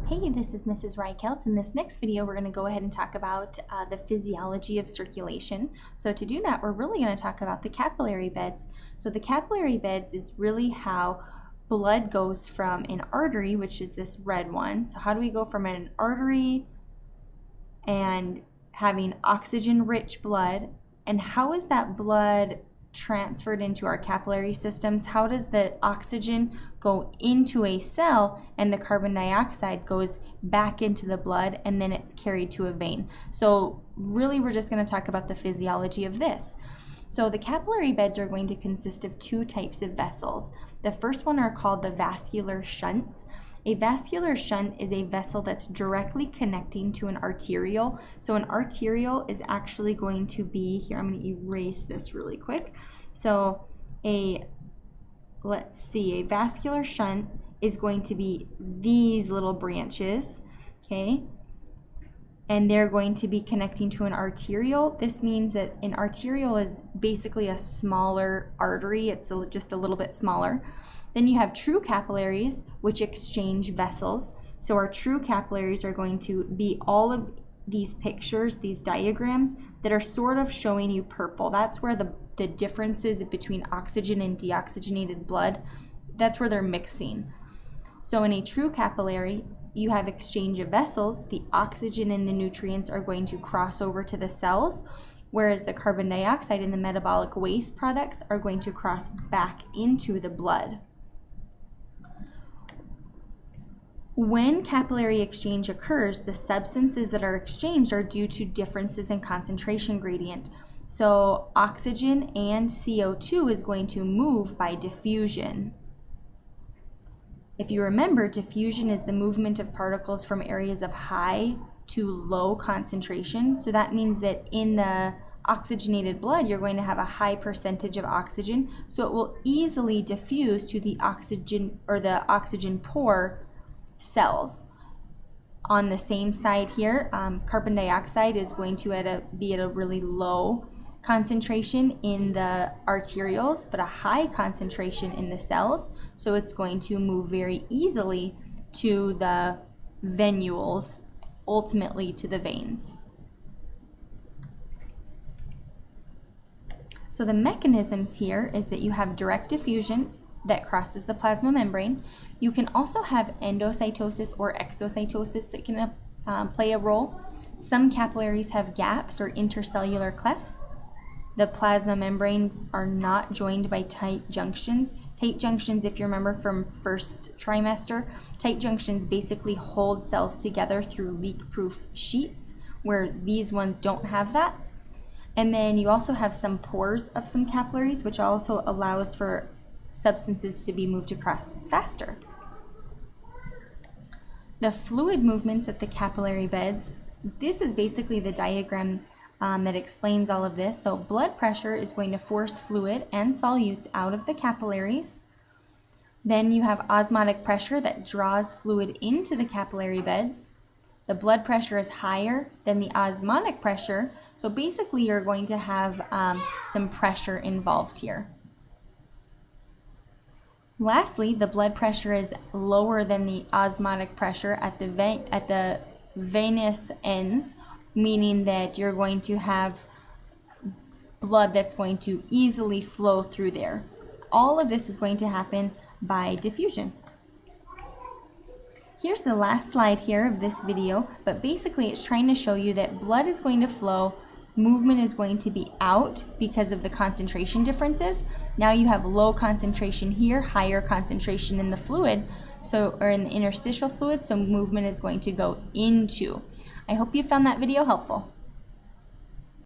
Hey, this is Mrs. Reichelt. In this next video, we're going to go ahead and talk about the physiology of circulation. So to do that, we're really going to talk about the capillary beds. So the capillary beds is really how blood goes from an artery, which is this red one. So how do we go from an artery and having oxygen-rich blood, and how is that blood transferred into our capillary systems? How does the oxygen go into a cell and the carbon dioxide goes back into the blood and then it's carried to a vein? So really we're just going to talk about the physiology of this. So the capillary beds are going to consist of two types of vessels. The first one are called the vascular shunts. A vascular shunt is a vessel that's directly connecting to an arterial. So an arterial is actually going to be, here I'm going to erase this really quick. So let's see, a vascular shunt is going to be these little branches, okay? And they're going to be connecting to an arterial. This means that an arterial is basically a smaller artery. It's just a little bit smaller. Then you have true capillaries, which exchange vessels. So our true capillaries are going to be all of these pictures, these diagrams that are sort of showing you purple. That's where the differences between oxygen and deoxygenated blood, that's where they're mixing. So in a true capillary, you have exchange of vessels. The oxygen and the nutrients are going to cross over to the cells, whereas the carbon dioxide and the metabolic waste products are going to cross back into the blood. When capillary exchange occurs, the substances that are exchanged are due to differences in concentration gradient. So oxygen and CO2 is going to move by diffusion. If you remember, diffusion is the movement of particles from areas of high to low concentration. So that means that in the oxygenated blood, you're going to have a high percentage of oxygen, so it will easily diffuse to the oxygen or the oxygen poor cells. On the same side here, carbon dioxide is going to be at a really low concentration in the arterioles, but a high concentration in the cells, so it's going to move very easily to the venules, ultimately to the veins. So the mechanisms here is that you have direct diffusion that crosses the plasma membrane. You can also have endocytosis or exocytosis that can play a role. Some capillaries have gaps or intercellular clefts. The plasma membranes are not joined by tight junctions. Tight junctions, if you remember from first trimester, tight junctions basically hold cells together through leak-proof sheets, where these ones don't have that. And then you also have some pores of some capillaries, which also allows for substances to be moved across faster. The fluid movements at the capillary beds, this is basically the diagram that explains all of this. So blood pressure is going to force fluid and solutes out of the capillaries. Then you have osmotic pressure that draws fluid into the capillary beds. The blood pressure is higher than the osmotic pressure, so basically you're going to have some pressure involved here. Lastly, the blood pressure is lower than the osmotic pressure at the venous ends, meaning that you're going to have blood that's going to easily flow through there. All of this is going to happen by diffusion. Here's the last slide here of this video, but basically it's trying to show you that blood is going to flow, movement is going to be out because of the concentration differences. Now you have low concentration here, higher concentration in the fluid, or in the interstitial fluid, so movement is going to go into. I hope you found that video helpful.